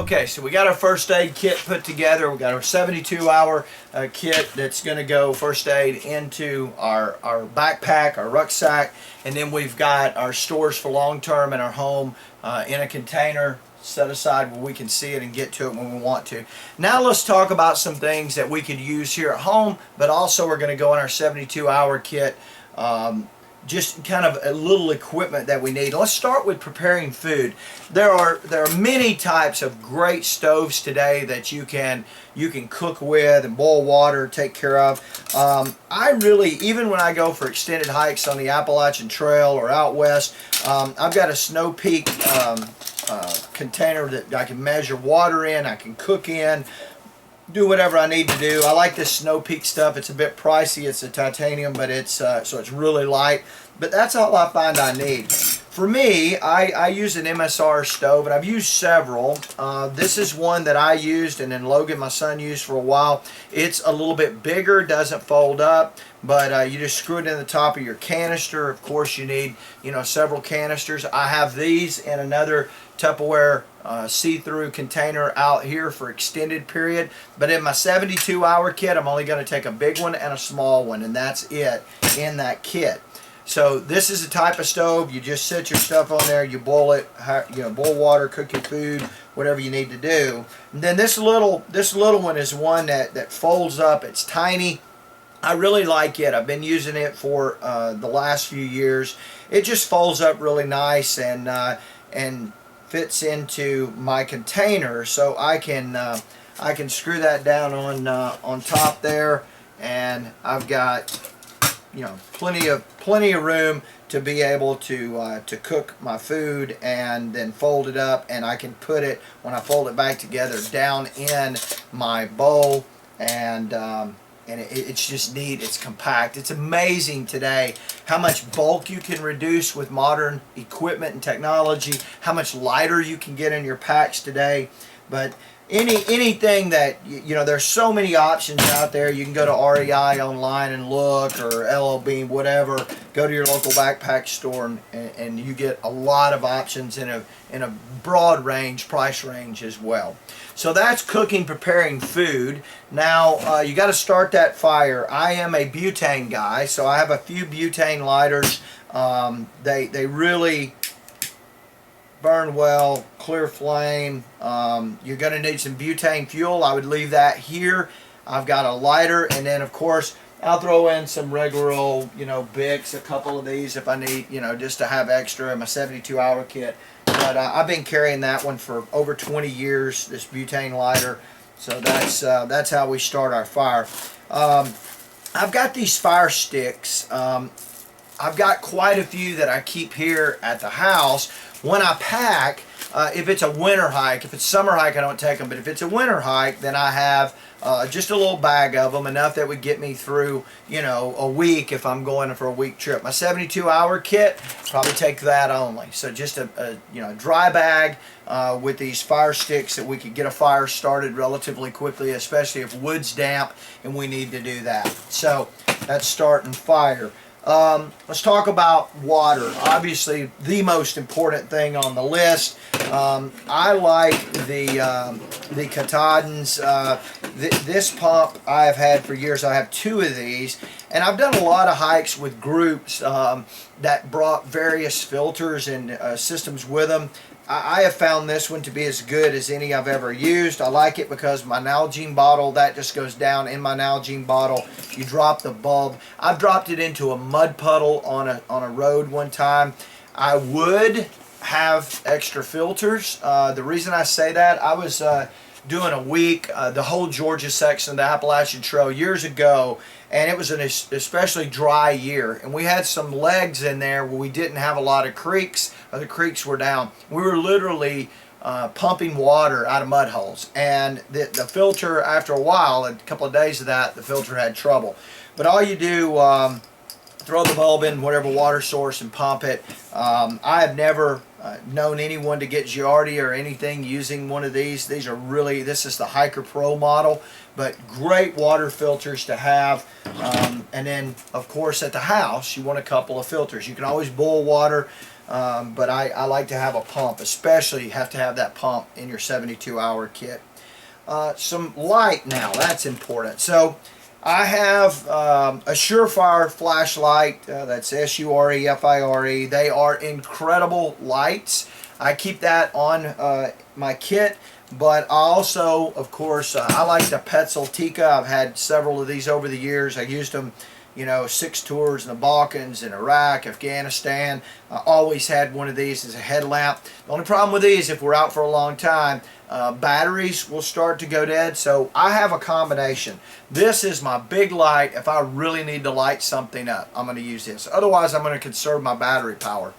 Okay, so we got our first aid kit put together. We got our 72-hour kit that's going to go first aid into our backpack, our rucksack, and then we've got our stores for long-term in our home in a container set aside where we can see it and get to it when we want to. Now let's talk about some things that we could use here at home, but also we're going to go in our 72-hour kit. Just kind of a little equipment that we need. Let's start with preparing food. There are many types of great stoves today that you can cook with and boil water, take care of. I really, even when I go for extended hikes on the Appalachian Trail or out west, I've got a Snow Peak container that I can measure water in, I can cook in, do whatever I need to do. I like this Snow Peak stuff. It's a bit pricey. It's a titanium, but it's so it's really light. But that's all I find I need. For me, I use an MSR stove, and I've used several. This is one that I used, and then Logan, my son, used for a while. It's a little bit bigger, doesn't fold up, but you just screw it in the top of your canister. Of course, you need several canisters. I have these in another Tupperware see-through container out here for extended period, but in my 72-hour kit I'm only going to take a big one and a small one, and that's it in that kit. So this is a type of stove. You just set your stuff on there, you boil it, boil water, cook your food, whatever you need to do. And then this little one is one that folds up. It's tiny. I really like it. I've been using it for the last few years. It just folds up really nice and fits into my container, so I can screw that down on top there, and I've got plenty of room to be able to cook my food and then fold it up, and I can put it, when I fold it back together, down in my bowl, and it's just neat. It's compact. It's amazing today how much bulk you can reduce with modern equipment and technology, how much lighter you can get in your packs today. But anything that, there's so many options out there. You can go to REI online and look, or LL Bean, whatever. Go to your local backpack store, and you get a lot of options in a broad price range as well. So that's cooking, preparing food. Now you got to start that fire. I am a butane guy, so I have a few butane lighters. They really burn well, clear flame. You're going to need some butane fuel. I would leave that here. I've got a lighter, and then of course I'll throw in some regular old, Bics, a couple of these if I need, just to have extra in my 72-hour kit. But I've been carrying that one for over 20 years, this butane lighter. So that's how we start our fire. I've got these fire sticks. I've got quite a few that I keep here at the house. When I pack, if it's a winter hike, if it's summer hike, I don't take them. But if it's a winter hike, then I have just a little bag of them, enough that would get me through, a week if I'm going for a week trip. My 72-hour kit, probably take that only. So just a dry bag with these fire sticks that we could get a fire started relatively quickly, especially if wood's damp and we need to do that. So that's starting fire. Let's talk about water. Obviously, the most important thing on the list. I like the Katahdin's. This pump I have had for years. I have two of these, and I've done a lot of hikes with groups that brought various filters and systems with them. I have found this one to be as good as any I've ever used. I like it because my Nalgene bottle, that just goes down in my Nalgene bottle. You drop the bulb. I've dropped it into a mud puddle on a road one time. I would have extra filters. The reason I say that, I was doing a week, the whole Georgia section of the Appalachian Trail years ago, and it was an especially dry year, and we had some legs in there where we didn't have a lot of creeks, or the creeks were down. We were literally pumping water out of mud holes, and the filter, after a while, a couple of days of that, the filter had trouble. But all you do, throw the bulb in whatever water source and pump it. I have never known anyone to get Giardia or anything using one of these. These are really, this is the Hiker Pro model, but great water filters to have. And then, of course, at the house, you want a couple of filters. You can always boil water. but I like to have a pump, especially you have to have that pump in your 72-hour kit. Some light now, that's important. So I have a Surefire flashlight, that's S-U-R-E-F-I-R-E. They are incredible lights. I keep that on my kit, but also, of course, I like the Petzl-Tika. I've had several of these over the years. I used them, you know, 6 tours in the Balkans, in Iraq, Afghanistan. I always had one of these as a headlamp. The only problem with these, if we're out for a long time, batteries will start to go dead. So I have a combination. This is my big light. If I really need to light something up, I'm going to use this. Otherwise, I'm going to conserve my battery power.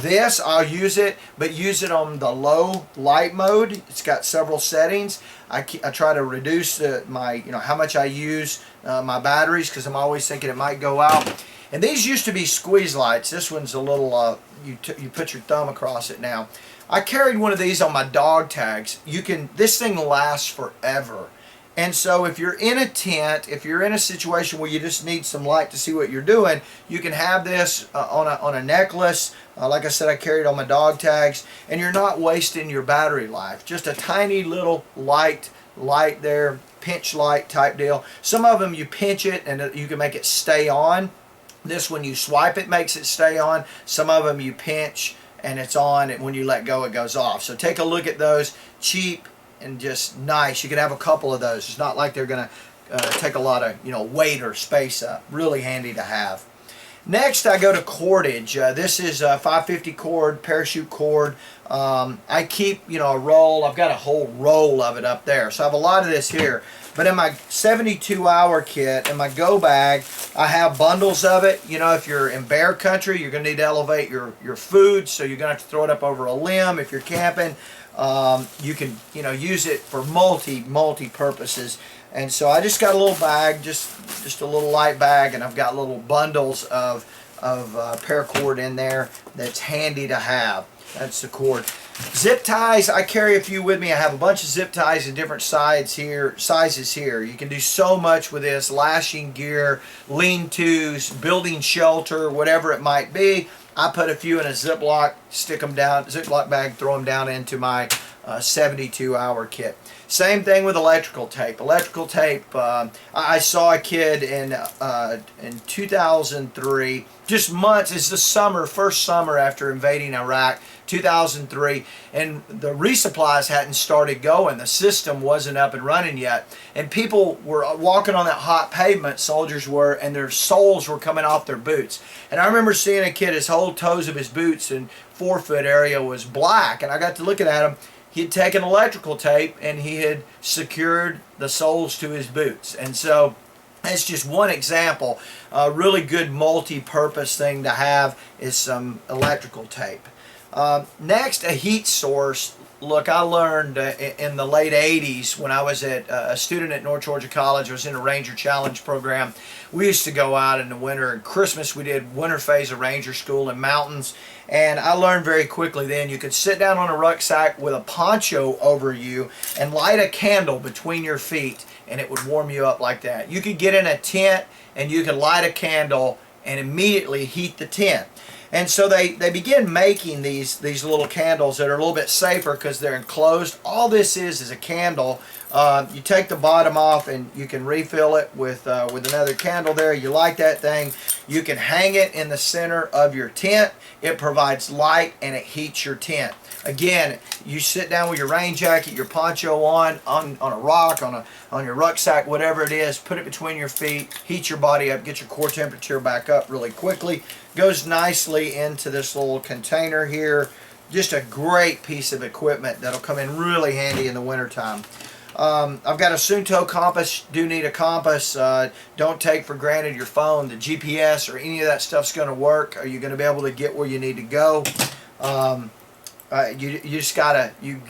This, I'll use it, but use it on the low light mode. It's got several settings. I try to reduce how much I use my batteries, because I'm always thinking it might go out. And these used to be squeeze lights. This one's a little, you put your thumb across it now. I carried one of these on my dog tags. This thing lasts forever. And so if you're in a tent, if you're in a situation where you just need some light to see what you're doing, you can have this on a necklace. Like I said, I carry it on my dog tags, and you're not wasting your battery life. Just a tiny little light there, pinch light type deal. Some of them you pinch it and you can make it stay on. This one you swipe it makes it stay on. Some of them you pinch and it's on, and when you let go it goes off. So take a look at those. Cheap and just nice. You can have a couple of those. It's not like they're going to take a lot of weight or space up. Really handy to have. Next, I go to cordage. This is a 550 cord, parachute cord. I keep a roll. I've got a whole roll of it up there, so I have a lot of this here. But in my 72-hour kit, in my go bag, I have bundles of it. If you're in bear country, you're going to need to elevate your food, so you're going to have to throw it up over a limb. If you're camping, you can use it for multi purposes. And so I just got a little bag, just a little light bag, and I've got little bundles of paracord in there that's handy to have. That's the cord. Zip ties, I carry a few with me. I have a bunch of zip ties in different sizes here. You can do so much with this. Lashing gear, lean-tos, building shelter, whatever it might be. I put a few in a Ziploc, stick them down, Ziploc bag, throw them down into my 72-hour kit. Same thing with electrical tape. Electrical tape, I saw a kid in 2003, just months, it's the summer, first summer after invading Iraq, 2003, and the resupplies hadn't started going. The system wasn't up and running yet, and people were walking on that hot pavement, soldiers were, and their soles were coming off their boots. And I remember seeing a kid, his whole toes of his boots and forefoot area was black, and I got to looking at him. He had taken electrical tape and he had secured the soles to his boots. And so that's just one example. A really good multi-purpose thing to have is some electrical tape. Next, a heat source. Look, I learned in the late 80s when I was a student at North Georgia College. I was in a Ranger Challenge program. We used to go out in the winter. And Christmas, we did winter phase of Ranger School in mountains. And I learned very quickly then you could sit down on a rucksack with a poncho over you and light a candle between your feet, and it would warm you up like that. You could get in a tent and you could light a candle and immediately heat the tent. And so they begin making these little candles that are a little bit safer because they're enclosed. All this is a candle. You take the bottom off and you can refill it with another candle there. You light that thing. You can hang it in the center of your tent. It provides light and it heats your tent. Again, you sit down with your rain jacket, your poncho on a rock, on your rucksack, whatever it is, put it between your feet, heat your body up, get your core temperature back up really quickly. Goes nicely into this little container here. Just a great piece of equipment that'll come in really handy in the wintertime. I've got a Sunto compass. Do need a compass. Don't take for granted your phone, the GPS, or any of that stuff's going to work. Are you going to be able to get where you need to go? You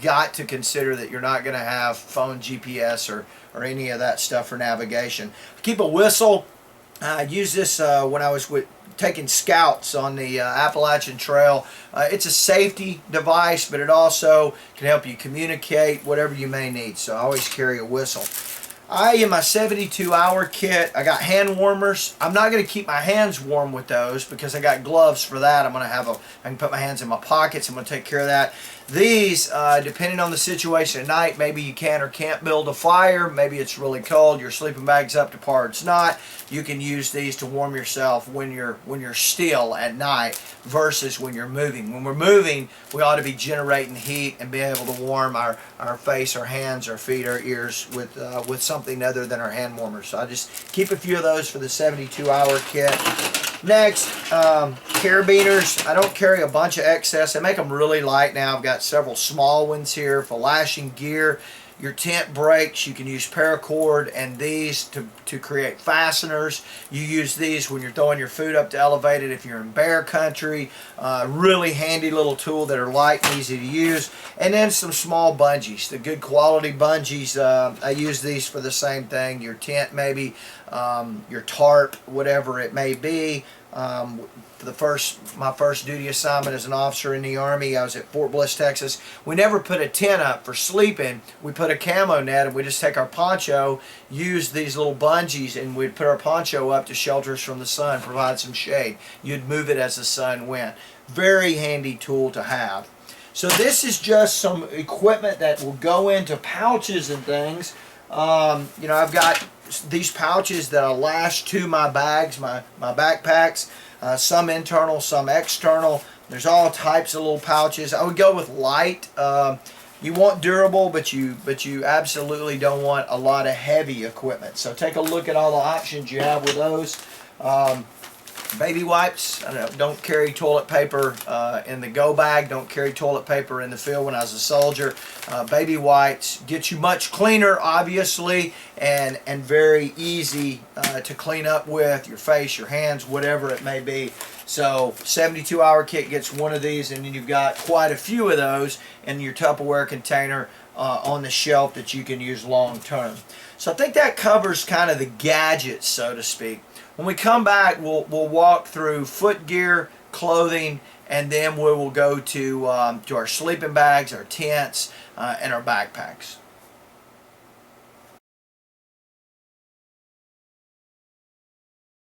got to consider that you're not going to have phone GPS or any of that stuff for navigation. Keep a whistle. I used this when I was taking scouts on the Appalachian Trail. It's a safety device, but it also can help you communicate whatever you may need. So I always carry a whistle. in my 72-hour kit, I got hand warmers. I'm not going to keep my hands warm with those because I got gloves for that. I can put my hands in my pockets. I'm going to take care of that. These, depending on the situation at night, maybe you can or can't build a fire. Maybe it's really cold. Your sleeping bag's up to par. It's not. You can use these to warm yourself when you're still at night versus when you're moving. When we're moving, we ought to be generating heat and be able to warm our face, our hands, our feet, our ears with something other than our hand warmers. So I just keep a few of those for the 72-hour kit. Next, carabiners. I don't carry a bunch of excess. They make them really light now. I've got several small ones here for lashing gear. Your tent breaks, you can use paracord and these to create fasteners. You use these when you're throwing your food up to elevate it if you're in bear country. Really handy little tool that are light and easy to use. And then some small bungees, the good quality bungees. I use these for the same thing. Your tent maybe, your tarp, whatever it may be. My first duty assignment as an officer in the Army, I was at Fort Bliss, Texas. We never put a tent up for sleeping. We put a camo net, and we just take our poncho, use these little bungees, and we'd put our poncho up to shelter us from the sun, provide some shade. You'd move it as the sun went. Very handy tool to have. So this is just some equipment that will go into pouches and things. I've got these pouches that I lash to my bags, my backpacks, some internal, some external. There's all types of little pouches. I would go with light. You want durable, but you absolutely don't want a lot of heavy equipment. So take a look at all the options you have with those. Baby wipes. Don't carry toilet paper in the go bag. Don't carry toilet paper in the field when I was a soldier. Baby wipes get you much cleaner, obviously, and very easy to clean up with your face, your hands, whatever it may be. So 72-hour kit gets one of these, and then you've got quite a few of those in your Tupperware container on the shelf that you can use long term. So I think that covers kind of the gadgets, so to speak. When we come back, we'll walk through foot gear, clothing, and then we will go to our sleeping bags, our tents, and our backpacks.